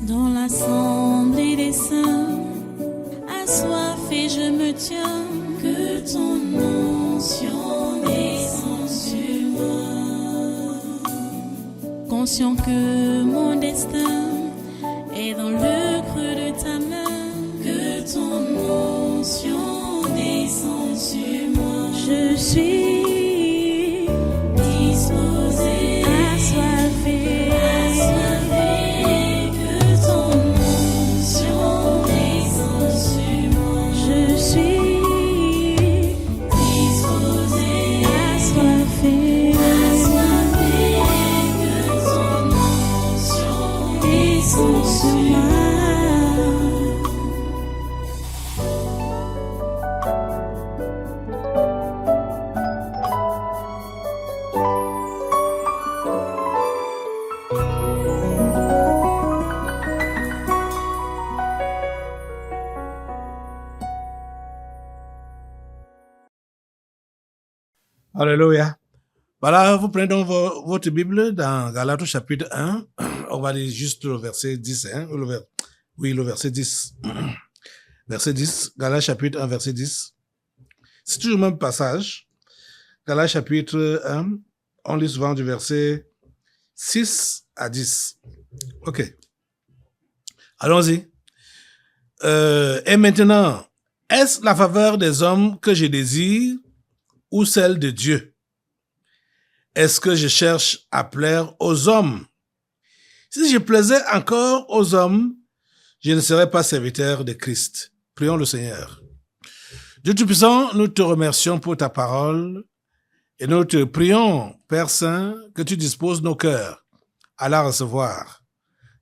Dans l'assemblée des saints, assoiffé je me tiens, que ton onction descende sur moi. Conscient que mon destin est dans le creux de ta main, que ton onction descende sur moi. Je suis disposé, assoiffé, que ton onction descende sur moi. Je suis disposé, assoiffé, que ton onction descende sur moi. Alléluia. Voilà, vous prenez donc votre Bible dans Galates chapitre 1. On va lire juste le verset 10. Le verset 10. Verset 10. Galates chapitre 1, verset 10. C'est toujours le même passage. Galates chapitre 1. On lit souvent du verset 6 à 10. OK. Allons-y. Et maintenant, est-ce la faveur des hommes que je désire ou celle de Dieu? Est-ce que je cherche à plaire aux hommes? Si je plaisais encore aux hommes, je ne serais pas serviteur de Christ. Prions le Seigneur. Dieu Tout-Puissant, nous te remercions pour ta parole et nous te prions, Père Saint, que tu disposes nos cœurs à la recevoir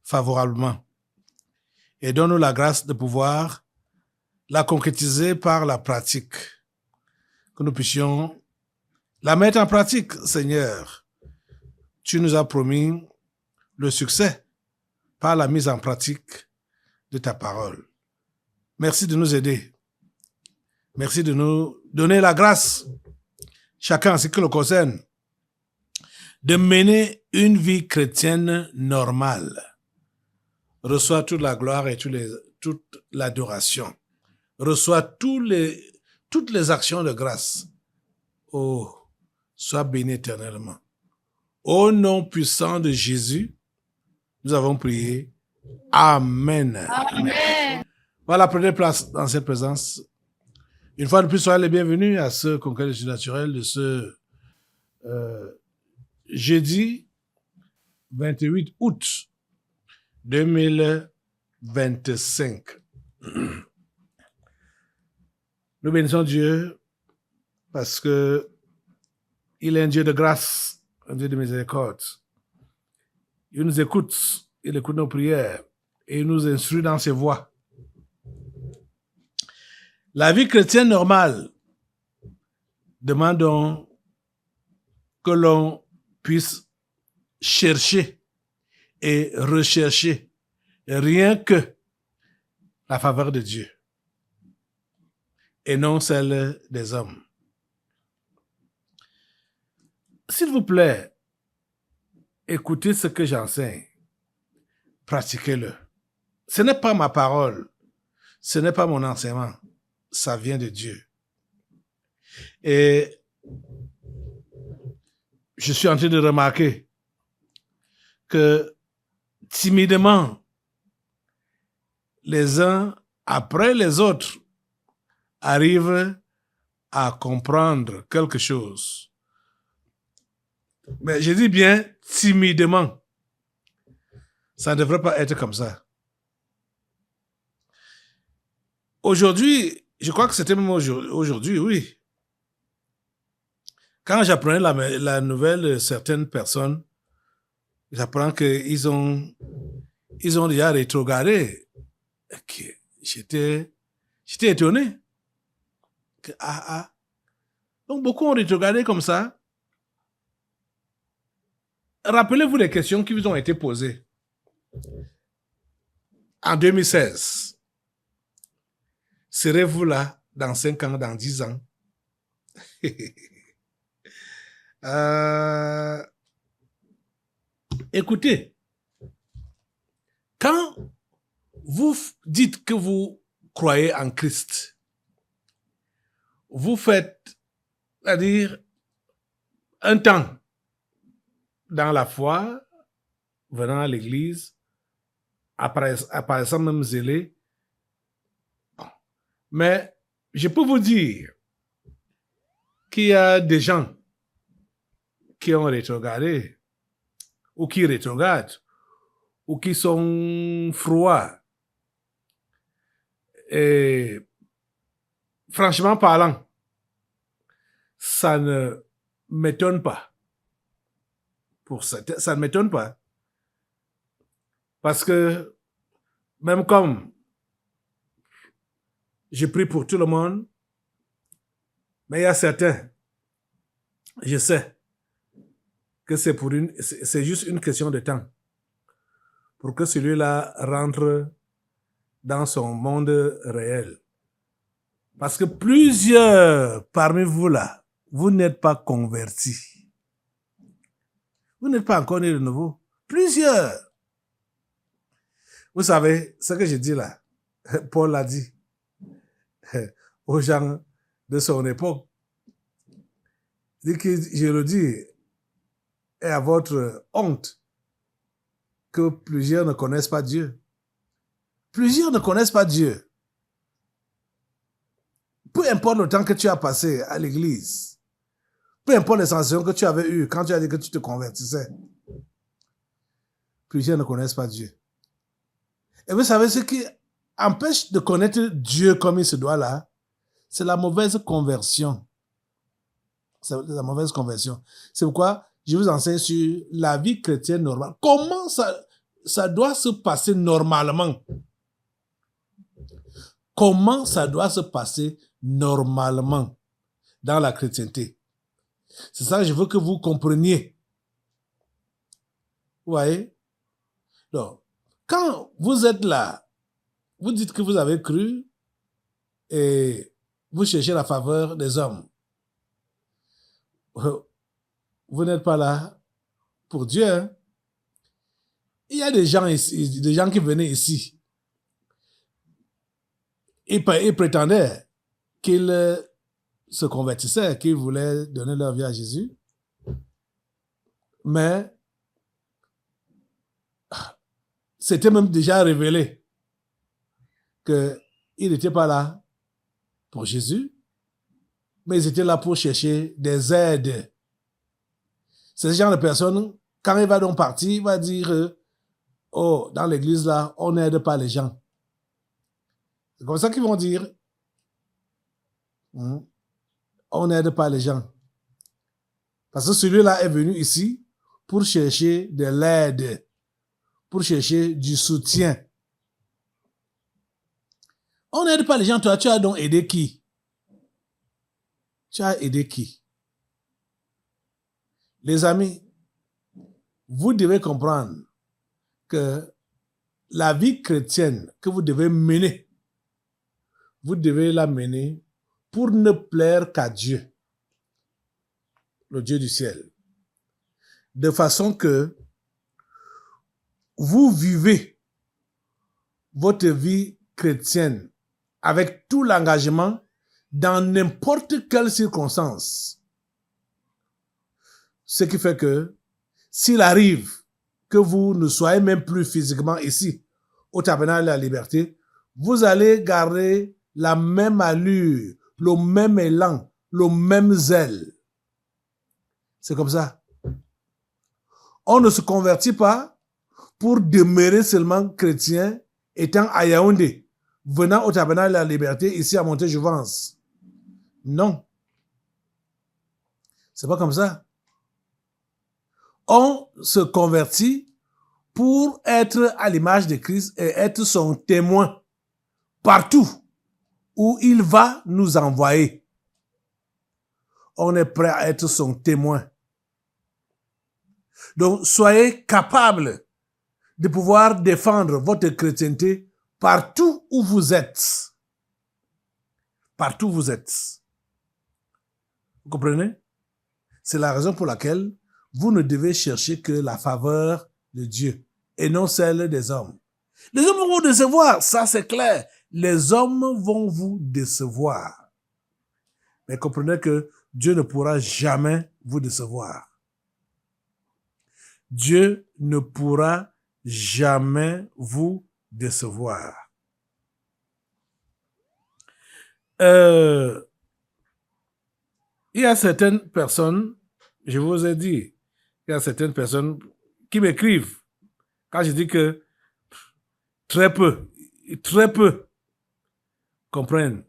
favorablement et donne-nous la grâce de pouvoir la concrétiser par la pratique, que nous puissions la mettre en pratique, Seigneur. Tu nous as promis le succès par la mise en pratique de ta parole. Merci de nous aider. Merci de nous donner la grâce, chacun en ce qui le concerne, de mener une vie chrétienne normale. Reçois toute la gloire et toute l'adoration. Reçois toutes les actions de grâce. Oh, sois béni éternellement. Au nom puissant de Jésus, nous avons prié. Amen. Amen. Voilà, prenez place dans cette présence. Une fois de plus, soyez les bienvenus à ce congrès du surnaturel de ce jeudi 28 août 2025. Nous bénissons Dieu parce que il est un Dieu de grâce, un Dieu de miséricorde. Il nous écoute, il écoute nos prières et il nous instruit dans ses voies. La vie chrétienne normale demande donc que l'on puisse chercher et rechercher rien que la faveur de Dieu et non celle des hommes. S'il vous plaît, écoutez ce que j'enseigne, pratiquez-le. Ce n'est pas ma parole, ce n'est pas mon enseignement, ça vient de Dieu. Et je suis en train de remarquer que timidement, les uns après les autres arrivent à comprendre quelque chose. Mais je dis bien timidement. Ça ne devrait pas être comme ça. Aujourd'hui, je crois que c'était même aujourd'hui, oui. Quand j'apprenais la nouvelle de certaines personnes, j'apprends qu'ils ont déjà rétrogradé. Okay. J'étais étonné. Donc beaucoup ont rétrogradé comme ça. Rappelez-vous les questions qui vous ont été posées en 2016. Serez-vous là dans 5 ans, dans 10 ans? Écoutez, Quand vous dites que vous croyez en Christ, vous faites, c'est-à-dire, un temps dans la foi, venant à l'église, apparaissant même zélé. Mais je peux vous dire qu'il y a des gens qui ont rétrogradé, ou qui rétrogradent, ou qui sont froids. Et franchement parlant, ça ne m'étonne pas. Ça ne m'étonne pas. Parce que même comme je prie pour tout le monde, mais il y a certains, je sais que c'est juste une question de temps pour que celui-là rentre dans son monde réel. Parce que plusieurs parmi vous là, vous n'êtes pas convertis. Vous n'êtes pas encore nés de nouveau. Plusieurs. Vous savez, ce que je dis là, Paul l'a dit aux gens de son époque. Il dit que je le dis, et à votre honte, que plusieurs ne connaissent pas Dieu. Plusieurs ne connaissent pas Dieu. Peu importe le temps que tu as passé à l'église, peu importe les sensations que tu avais eues quand tu as dit que tu te convertissais, plusieurs ne connaissent pas Dieu. Et vous savez, ce qui empêche de connaître Dieu comme il se doit là, c'est la mauvaise conversion. C'est la mauvaise conversion. C'est pourquoi je vous enseigne sur la vie chrétienne normale. Comment ça doit se passer normalement? Comment ça doit se passer normalement dans la chrétienté? C'est ça que je veux que vous compreniez. Vous voyez? Donc, quand vous êtes là, vous dites que vous avez cru et vous cherchez la faveur des hommes. Vous n'êtes pas là pour Dieu. Hein? Il y a des gens ici, des gens qui venaient ici. Ils prétendaient qu'ils se convertissaient, qu'ils voulaient donner leur vie à Jésus. Mais c'était même déjà révélé qu'ils n'étaient pas là pour Jésus, mais ils étaient là pour chercher des aides. C'est ce genre de personnes, quand il va donc partir, il va dire oh, dans l'église là, on n'aide pas les gens. C'est comme ça qu'ils vont dire. On n'aide pas les gens. Parce que celui-là est venu ici pour chercher de l'aide, pour chercher du soutien. On n'aide pas les gens. Toi, tu as donc aidé qui? Tu as aidé qui? Les amis, vous devez comprendre que la vie chrétienne que vous devez mener, vous devez la mener pour ne plaire qu'à Dieu, le Dieu du ciel. De façon que vous vivez votre vie chrétienne avec tout l'engagement dans n'importe quelle circonstance. Ce qui fait que s'il arrive que vous ne soyez même plus physiquement ici, au tabernacle de la liberté, vous allez garder la même allure, le même élan, le même zèle. C'est comme ça. On ne se convertit pas pour demeurer seulement chrétien, étant à Yaoundé, venant au tabernacle de la liberté, ici à Montéjouvence. Non. C'est pas comme ça. On se convertit pour être à l'image de Christ et être son témoin partout où il va nous envoyer. On est prêt à être son témoin. Donc, soyez capable de pouvoir défendre votre chrétienté partout où vous êtes. Partout où vous êtes. Vous comprenez? C'est la raison pour laquelle vous ne devez chercher que la faveur de Dieu et non celle des hommes. Les hommes vont vous décevoir, ça c'est clair. Les hommes vont vous décevoir. Mais comprenez que Dieu ne pourra jamais vous décevoir. Dieu ne pourra jamais vous décevoir. Il y a certaines personnes, je vous ai dit, il y a certaines personnes qui m'écrivent quand je dis que très peu comprennent.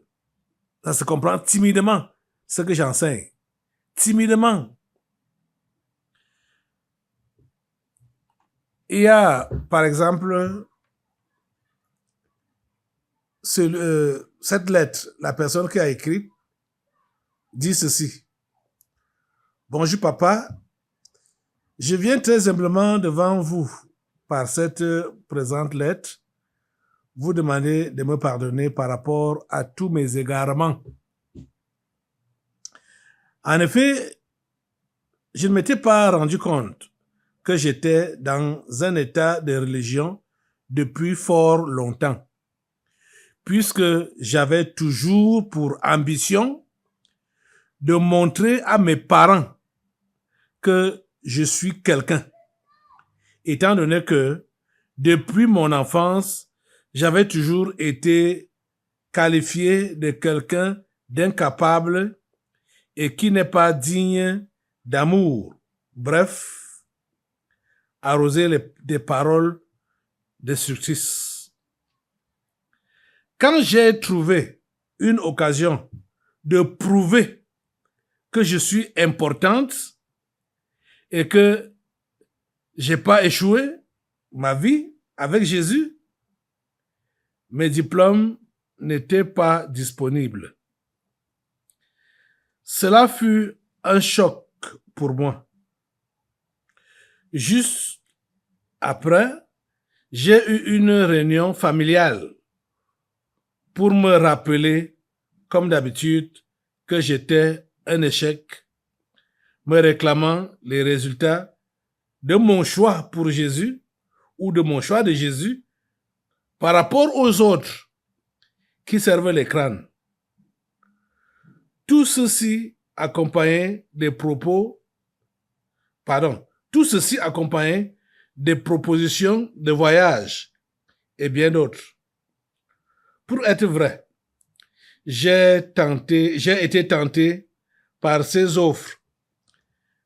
Ça se comprend timidement ce que j'enseigne. Timidement. Il y a, par exemple, cette lettre, la personne qui a écrit dit ceci. Bonjour papa, je viens très humblement devant vous par cette présente lettre, vous demander de me pardonner par rapport à tous mes égarements. En effet, je ne m'étais pas rendu compte que j'étais dans un état de religion depuis fort longtemps, puisque j'avais toujours pour ambition de montrer à mes parents que je suis quelqu'un, étant donné que depuis mon enfance, j'avais toujours été qualifié de quelqu'un d'incapable et qui n'est pas digne d'amour. Bref, arroser des paroles destructrices. Quand j'ai trouvé une occasion de prouver que je suis importante et que j'ai pas échoué ma vie avec Jésus, mes diplômes n'étaient pas disponibles. Cela fut un choc pour moi. Juste après, j'ai eu une réunion familiale pour me rappeler, comme d'habitude, que j'étais un échec, me réclamant les résultats de mon choix pour Jésus ou de mon choix de Jésus par rapport aux autres qui servaient les crânes. Tout ceci accompagné des propositions de voyage et bien d'autres. Pour être vrai, j'ai été tenté par ces offres,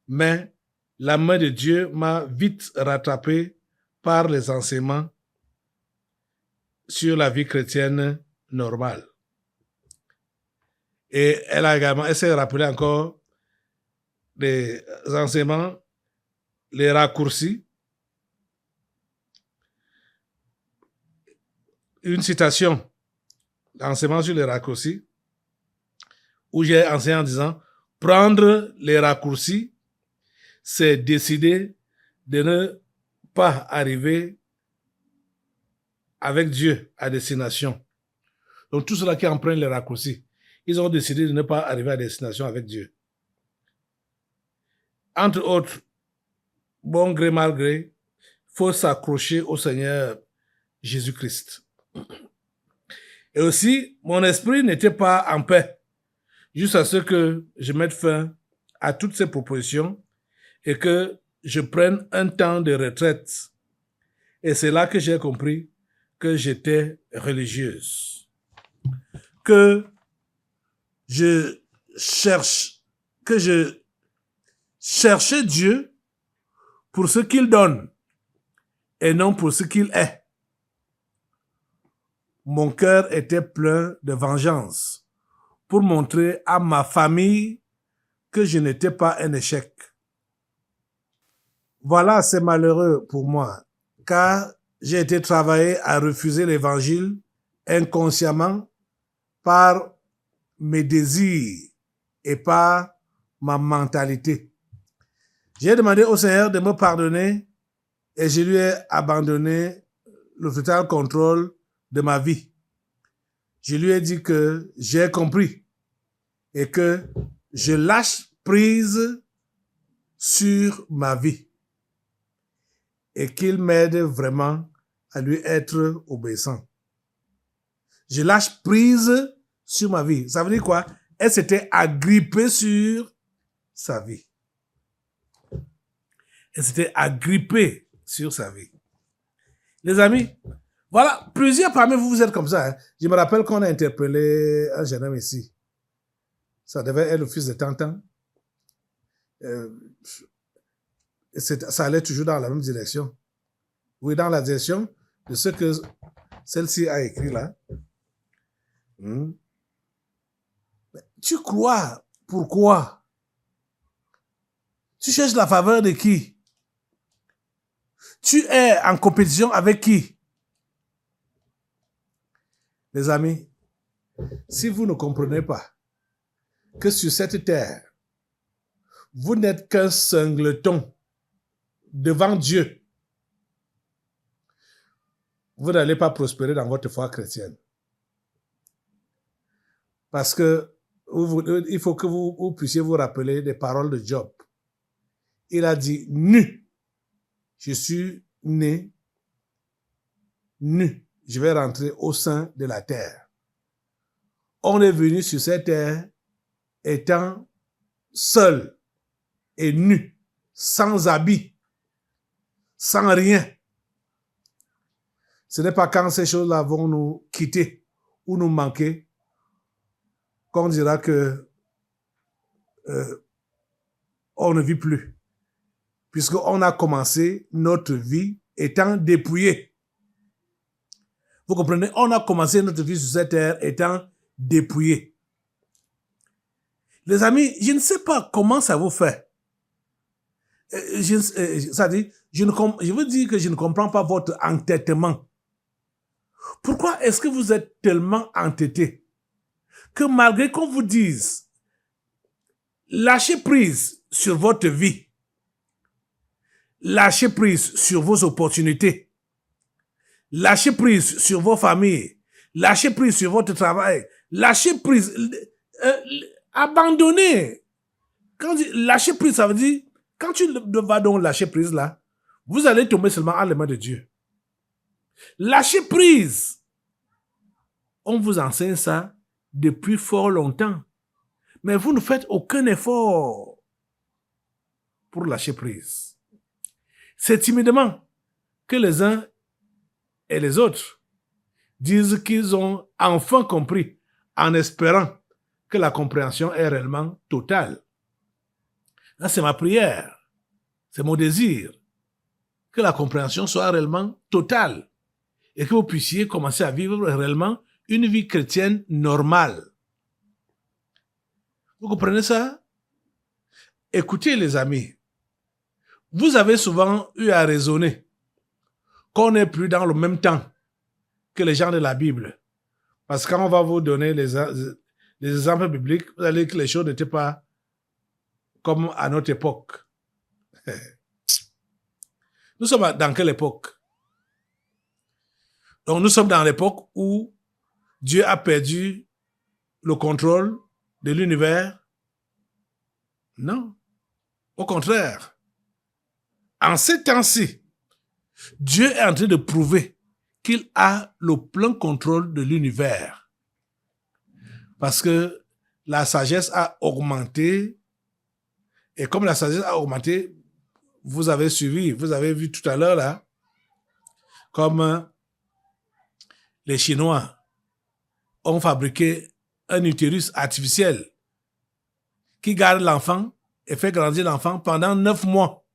mais la main de Dieu m'a vite rattrapé par les enseignements sur la vie chrétienne normale. Et elle s'est rappelé encore les enseignements, les raccourcis. Une citation d'enseignement sur les raccourcis où j'ai enseigné en disant « Prendre les raccourcis, c'est décider de ne pas arriver avec Dieu à destination. » Donc tous ceux-là qui empruntent les raccourcis, ils ont décidé de ne pas arriver à destination avec Dieu. Entre autres, bon gré, mal gré, il faut s'accrocher au Seigneur Jésus-Christ. Et aussi, mon esprit n'était pas en paix, jusqu'à ce que je mette fin à toutes ces propositions et que je prenne un temps de retraite. Et c'est là que j'ai compris que j'étais religieuse. Que je cherchais Dieu pour ce qu'il donne et non pour ce qu'il est. Mon cœur était plein de vengeance pour montrer à ma famille que je n'étais pas un échec. Voilà, c'est malheureux pour moi, car j'ai été travaillé à refuser l'évangile inconsciemment par mes désirs et par ma mentalité. J'ai demandé au Seigneur de me pardonner et je lui ai abandonné le total contrôle de ma vie. Je lui ai dit que j'ai compris et que je lâche prise sur ma vie et qu'il m'aide vraiment à lui être obéissant. Je lâche prise sur ma vie. Ça veut dire quoi? Elle s'était agrippée sur sa vie. Elle s'était agrippée sur sa vie. Les amis, voilà, plusieurs parmi vous, vous êtes comme ça. Hein. Je me rappelle qu'on a interpellé un jeune homme ici. Ça devait être le fils de Tantan. Ça allait toujours dans la même direction. Oui, dans la direction de ce que celle-ci a écrit là. Tu crois, pourquoi? Tu cherches la faveur de qui? Tu es en compétition avec qui? Les amis, si vous ne comprenez pas que sur cette terre, vous n'êtes qu'un singleton devant Dieu, vous n'allez pas prospérer dans votre foi chrétienne. Parce que il faut que vous puissiez vous rappeler des paroles de Job. Il a dit, nu, je suis né, nu, je vais rentrer au sein de la terre. On est venu sur cette terre étant seul et nu, sans habit, sans rien. Ce n'est pas quand ces choses-là vont nous quitter ou nous manquer qu'on dira que on ne vit plus. Puisqu'on a commencé notre vie étant dépouillé. Vous comprenez? On a commencé notre vie sur cette terre étant dépouillé. Les amis, je ne sais pas comment ça vous fait. Je veux dire que je ne comprends pas votre entêtement. Pourquoi est-ce que vous êtes tellement entêté que malgré qu'on vous dise lâchez prise sur votre vie, lâchez prise sur vos opportunités, lâchez prise sur vos familles, lâchez prise sur votre travail, lâchez prise, abandonnez. Quand on dit lâcher prise, ça veut dire, quand tu vas donc lâcher prise là, vous allez tomber seulement à les mains de Dieu. Lâcher prise. On vous enseigne ça depuis fort longtemps. Mais vous ne faites aucun effort pour lâcher prise. C'est timidement que les uns et les autres disent qu'ils ont enfin compris en espérant que la compréhension est réellement totale. Là, c'est ma prière. C'est mon désir. Que la compréhension soit réellement totale et que vous puissiez commencer à vivre réellement une vie chrétienne normale. Vous comprenez ça? Écoutez les amis, vous avez souvent eu à raisonner qu'on n'est plus dans le même temps que les gens de la Bible. Parce que quand on va vous donner les exemples bibliques, vous allez dire que les choses n'étaient pas comme à notre époque. Nous sommes dans quelle époque? Donc nous sommes dans l'époque où Dieu a perdu le contrôle de l'univers? Non. Au contraire. En ces temps-ci, Dieu est en train de prouver qu'il a le plein contrôle de l'univers. Parce que la sagesse a augmenté. Et comme la sagesse a augmenté, vous avez suivi, vous avez vu tout à l'heure là, comme les Chinois ont fabriqué un utérus artificiel qui garde l'enfant et fait grandir l'enfant pendant 9 mois.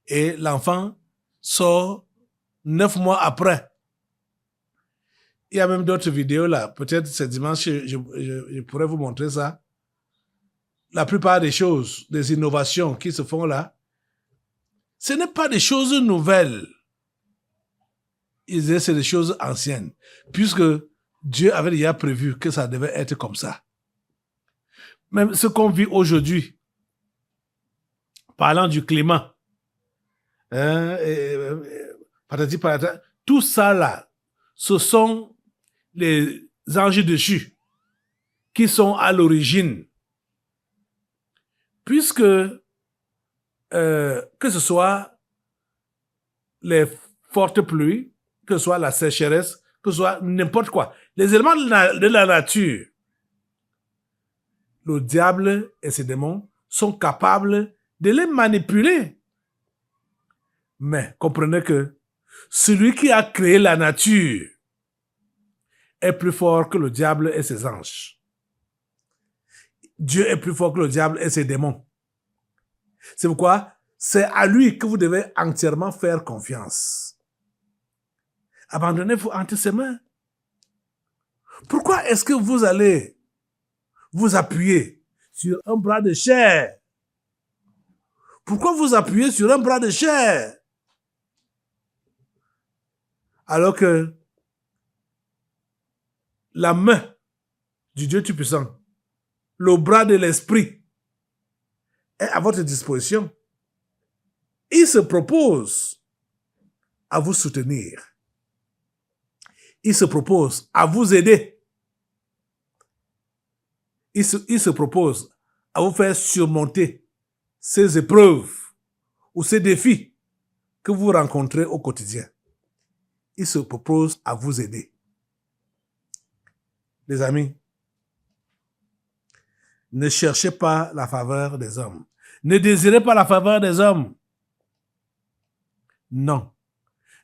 Et l'enfant sort 9 mois après. Il y a même d'autres vidéos là. Peut-être ce dimanche, je pourrais vous montrer ça. La plupart des choses, des innovations qui se font là, ce n'est pas des choses nouvelles. C'est des choses anciennes. Puisque Dieu avait déjà prévu que ça devait être comme ça. Même ce qu'on vit aujourd'hui, parlant du climat, tout ça là, ce sont les anges déchus qui sont à l'origine. Puisque, que ce soit les forte pluie, que ce soit la sécheresse, que ce soit n'importe quoi. Les éléments de la nature, le diable et ses démons sont capables de les manipuler. Mais comprenez que celui qui a créé la nature est plus fort que le diable et ses anges. Dieu est plus fort que le diable et ses démons. C'est pourquoi c'est à lui que vous devez entièrement faire confiance. Abandonnez-vous entre ses mains. Pourquoi est-ce que vous allez vous appuyer sur un bras de chair? Pourquoi vous appuyez sur un bras de chair? Alors que la main du Dieu Tout-Puissant, le bras de l'Esprit est à votre disposition. Il se propose à vous soutenir. Il se propose à vous aider. Il se propose à vous faire surmonter ces épreuves ou ces défis que vous rencontrez au quotidien. Il se propose à vous aider. Les amis, ne cherchez pas la faveur des hommes. Ne désirez pas la faveur des hommes. Non.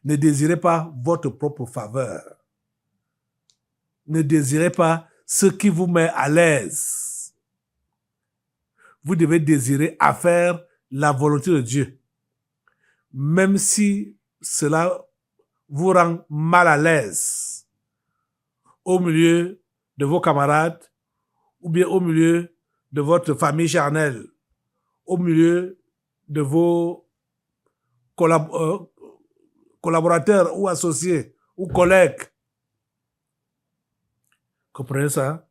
Ne désirez pas votre propre faveur. Ne désirez pas ce qui vous met à l'aise. Vous devez désirer à faire la volonté de Dieu. Même si cela vous rend mal à l'aise au milieu de vos camarades ou bien au milieu de votre famille charnelle, au milieu de vos collaborateurs ou associés ou collègues. Comprenez ça?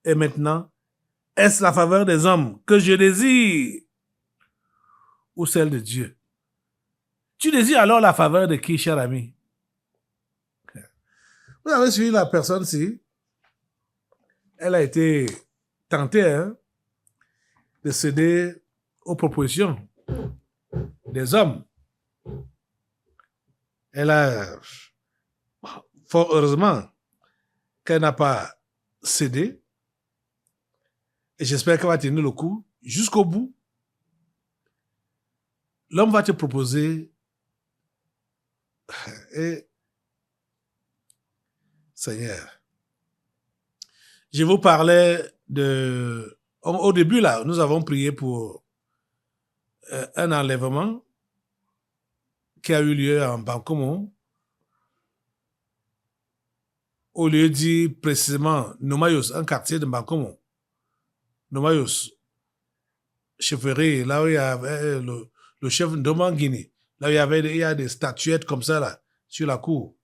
Et maintenant, est-ce la faveur des hommes que je désire ou celle de Dieu? Tu désires alors la faveur de qui, cher ami? Vous avez suivi la personne-ci. Elle a été tentée de céder aux propositions des hommes. Elle a, fort heureusement, qu'elle n'a pas cédé. Et j'espère qu'elle va tenir le coup jusqu'au bout. L'homme va te proposer. Et Seigneur, je vous parlais de... Au début, là, nous avons prié pour un enlèvement qui a eu lieu en Bankomo, au lieu dit précisément Nomayos, un quartier de Bankomo. Nomayos, chefferie, là où il y avait le chef Ndomangini, là où il y a des statuettes comme ça, là, sur la cour.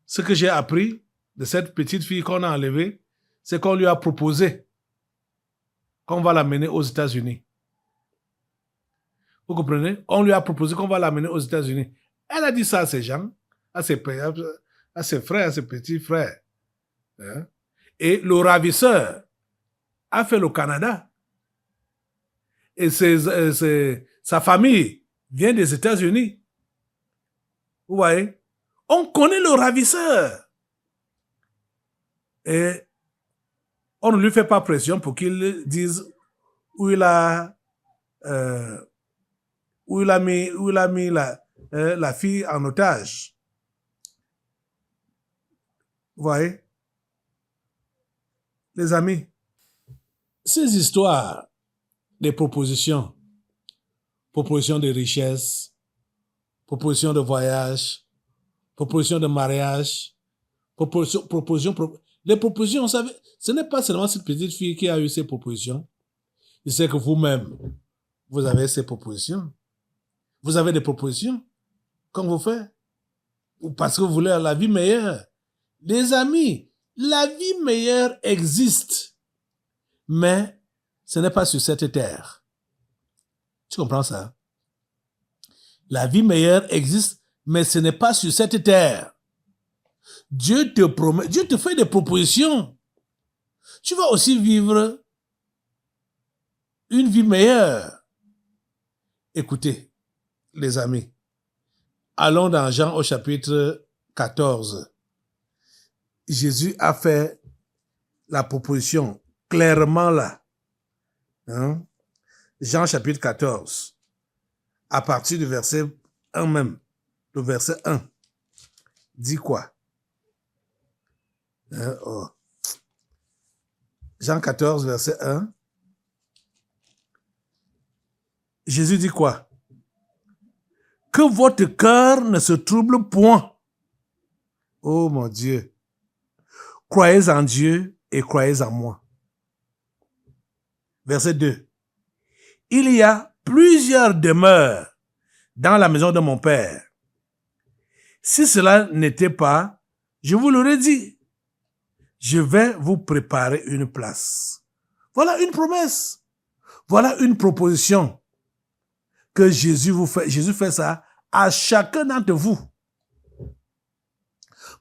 Ce que j'ai appris de cette petite fille qu'on a enlevée, c'est qu'on lui a proposé qu'on va l'amener aux États-Unis. Vous comprenez? On lui a proposé qu'on va l'amener aux États-Unis. Elle a dit ça à ses gens, à ses frères, à ses petits frères. Hein? Et le ravisseur a fait le Canada. Et sa famille vient des États-Unis. Vous voyez? On connaît le ravisseur. Et on ne lui fait pas pression pour qu'il dise où il a mis la fille en otage. Vous voyez? Les amis, ces histoires des propositions de richesse, propositions de voyage, propositions de mariage, les propositions, vous savez, ce n'est pas seulement cette petite fille qui a eu ces propositions. Je sais que vous-même, vous avez ces propositions. Vous avez des propositions qu'on vous fait. Ou parce que vous voulez la vie meilleure. Les amis, la vie meilleure existe. Mais ce n'est pas sur cette terre. Tu comprends ça? La vie meilleure existe, mais ce n'est pas sur cette terre. Dieu te promet, Dieu te fait des propositions. Tu vas aussi vivre une vie meilleure. Écoutez, les amis, allons dans Jean au chapitre 14. Jésus a fait la proposition clairement là. Hein? Jean chapitre 14, à partir du verset 1 même. Le verset 1 dit quoi? Hein? Oh. Jean 14, verset 1. Jésus dit quoi? Que votre cœur ne se trouble point. Oh mon Dieu. Croyez en Dieu et croyez en moi. Verset 2. Il y a plusieurs demeures dans la maison de mon Père. Si cela n'était pas, je vous l'aurais dit. Je vais vous préparer une place. Voilà une promesse. Voilà une proposition que Jésus vous fait. Jésus fait ça à chacun d'entre vous.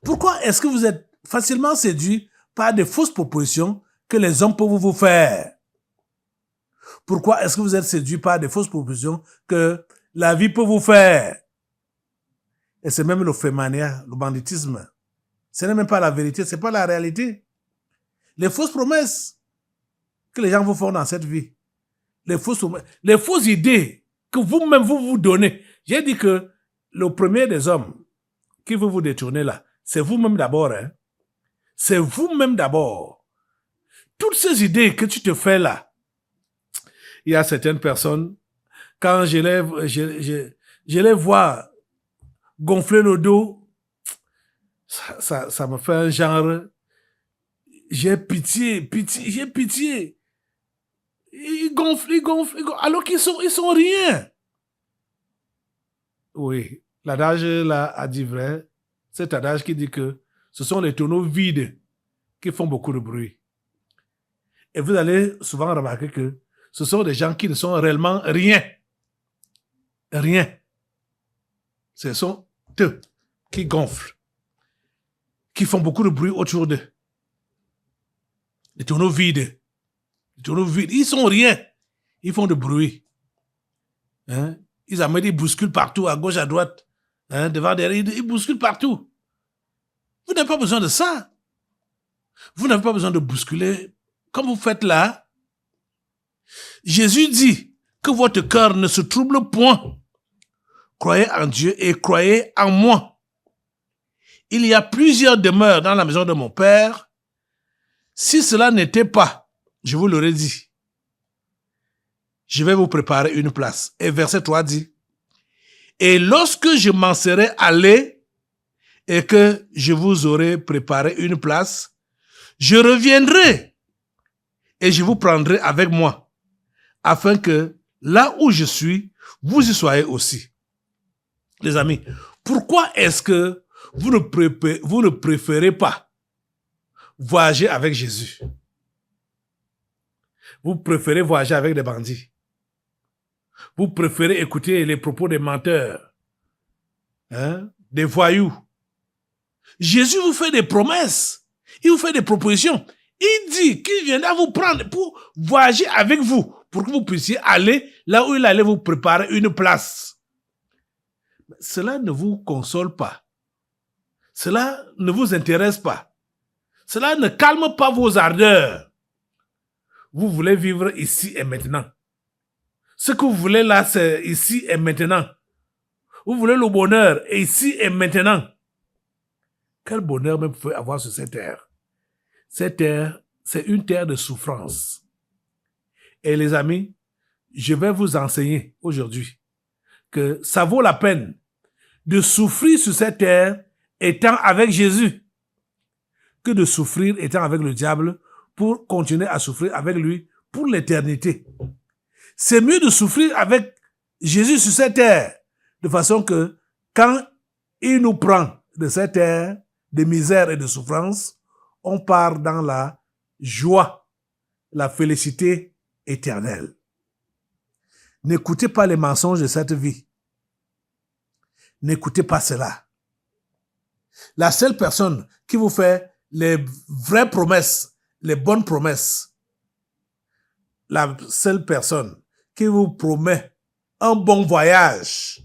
Pourquoi est-ce que vous êtes facilement séduit par des fausses propositions que les hommes peuvent vous faire? Pourquoi est-ce que vous êtes séduit par des fausses propositions que la vie peut vous faire? Et c'est même le fémania, le banditisme. Ce n'est même pas la vérité, c'est pas la réalité. Les fausses promesses que les gens vous font dans cette vie. Les fausses idées que vous-même vous donnez. J'ai dit que le premier des hommes qui veut vous détourner là, c'est vous-même d'abord. Hein? C'est vous-même d'abord. Toutes ces idées que tu te fais là, il y a certaines personnes, quand je les vois gonfler le dos, ça me fait un genre, j'ai pitié. Ils gonflent, alors qu'ils sont rien. Oui, l'adage là a dit vrai, cet adage qui dit que ce sont les tonneaux vides qui font beaucoup de bruit. Et vous allez souvent remarquer que ce sont des gens qui ne sont réellement rien. Rien. Ce sont eux qui gonflent, qui font beaucoup de bruit autour d'eux. Les tonneaux vides. Les tonneaux vides. Ils sont rien. Ils font du bruit. Hein? Ils bousculent partout, à gauche, à droite. Hein? Devant, derrière, ils bousculent partout. Vous n'avez pas besoin de ça. Vous n'avez pas besoin de bousculer comme vous faites là. Jésus dit que votre cœur ne se trouble point. Croyez en Dieu et croyez en moi. Il y a plusieurs demeures dans la maison de mon Père. Si cela n'était pas, je vous l'aurais dit, je vais vous préparer une place. Et verset 3 dit, et lorsque je m'en serai allé et que je vous aurai préparé une place, je reviendrai et je vous prendrai avec moi, afin que là où je suis, vous y soyez aussi. Les amis, pourquoi est-ce que vous ne préférez pas voyager avec Jésus? Vous préférez voyager avec des bandits. Vous préférez écouter les propos des menteurs, hein, des voyous. Jésus vous fait des promesses. Il vous fait des propositions. Il dit qu'il viendra vous prendre pour voyager avec vous, pour que vous puissiez aller là où il allait vous préparer une place. Cela ne vous console pas. Cela ne vous intéresse pas. Cela ne calme pas vos ardeurs. Vous voulez vivre ici et maintenant. Ce que vous voulez là, c'est ici et maintenant. Vous voulez le bonheur ici et maintenant. Quel bonheur même vous pouvez avoir sur cette terre? Cette terre, c'est une terre de souffrance. Et les amis, je vais vous enseigner aujourd'hui que ça vaut la peine de souffrir sur cette terre étant avec Jésus que de souffrir étant avec le diable pour continuer à souffrir avec lui pour l'éternité. C'est mieux de souffrir avec Jésus sur cette terre de façon que quand il nous prend de cette terre de misère et de souffrance, on part dans la joie, la félicité éternelle. N'écoutez pas les mensonges de cette vie. N'écoutez pas cela. La seule personne qui vous fait les vraies promesses, les bonnes promesses, la seule personne qui vous promet un bon voyage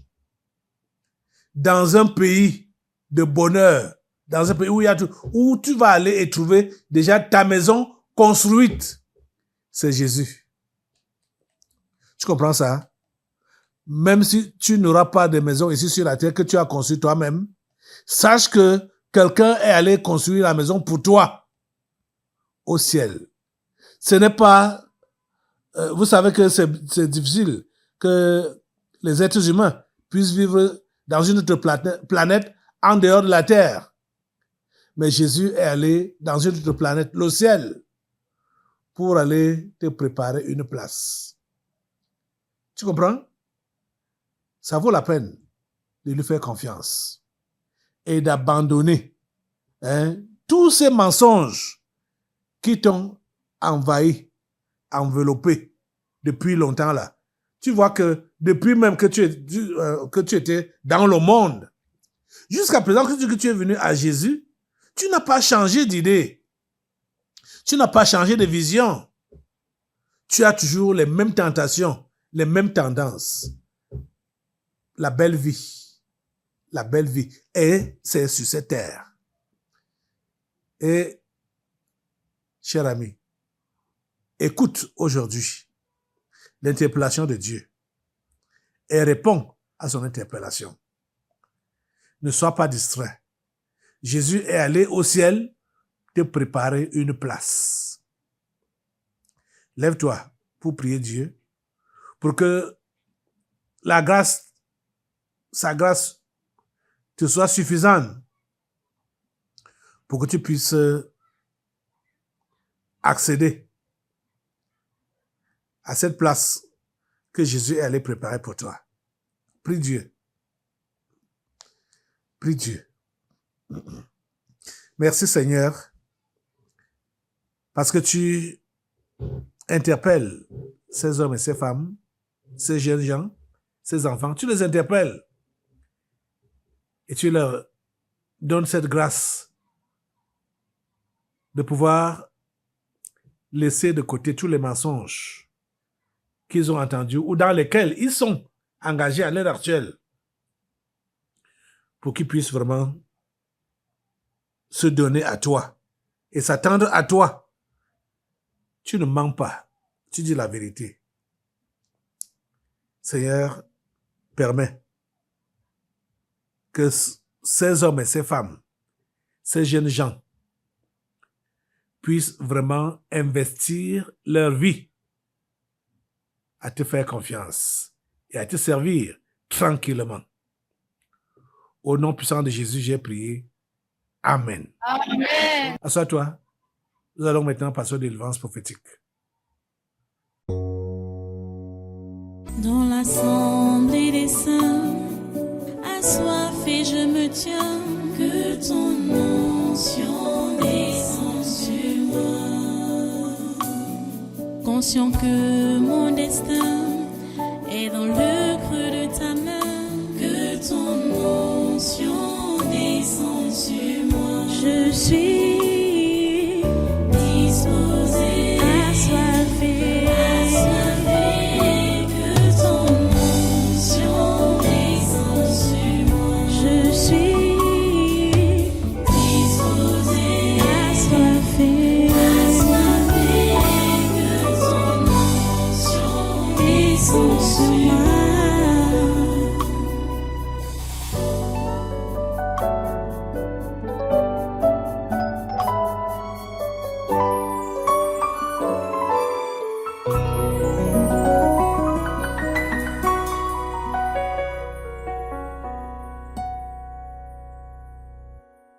dans un pays de bonheur, dans un pays où il y a tout, où tu vas aller et trouver déjà ta maison construite. C'est Jésus. Tu comprends ça? Même si tu n'auras pas de maison ici sur la terre que tu as construite toi-même, sache que quelqu'un est allé construire la maison pour toi au ciel. Ce n'est pas... vous savez que c'est difficile que les êtres humains puissent vivre dans une autre planète en dehors de la terre. Mais Jésus est allé dans une autre planète, le ciel, pour aller te préparer une place. Tu comprends? Ça vaut la peine de lui faire confiance et d'abandonner tous ces mensonges qui t'ont envahi, enveloppé depuis longtemps là. Tu vois que depuis même que tu étais dans le monde, jusqu'à présent que tu es venu à Jésus, tu n'as pas changé d'idée. Tu n'as pas changé de vision. Tu as toujours les mêmes tentations, les mêmes tendances. La belle vie. La belle vie. Et c'est sur cette terre. Et, cher ami, écoute aujourd'hui l'interpellation de Dieu et réponds à son interpellation. Ne sois pas distrait. Jésus est allé au ciel te préparer une place. Lève-toi pour prier Dieu, pour que sa grâce te soit suffisante pour que tu puisses accéder à cette place que Jésus est allé préparer pour toi. Prie Dieu. Prie Dieu. Merci Seigneur, parce que tu interpelles ces hommes et ces femmes, ces jeunes gens, ces enfants, tu les interpelles et tu leur donnes cette grâce de pouvoir laisser de côté tous les mensonges qu'ils ont entendus ou dans lesquels ils sont engagés à l'heure actuelle pour qu'ils puissent vraiment se donner à toi et s'attendre à toi. Tu ne mens pas, tu dis la vérité. Seigneur, permets que ces hommes et ces femmes, ces jeunes gens, puissent vraiment investir leur vie à te faire confiance et à te servir tranquillement. Au nom puissant de Jésus, j'ai prié. Amen. Amen. Assois-toi. Nous allons maintenant passer aux délivrances prophétiques. Dans l'assemblée des saints, assoiffé je me tiens, que ton onction descende sur moi. Conscient que mon destin est dans le creux de ta main, que ton onction descende sur moi. Je suis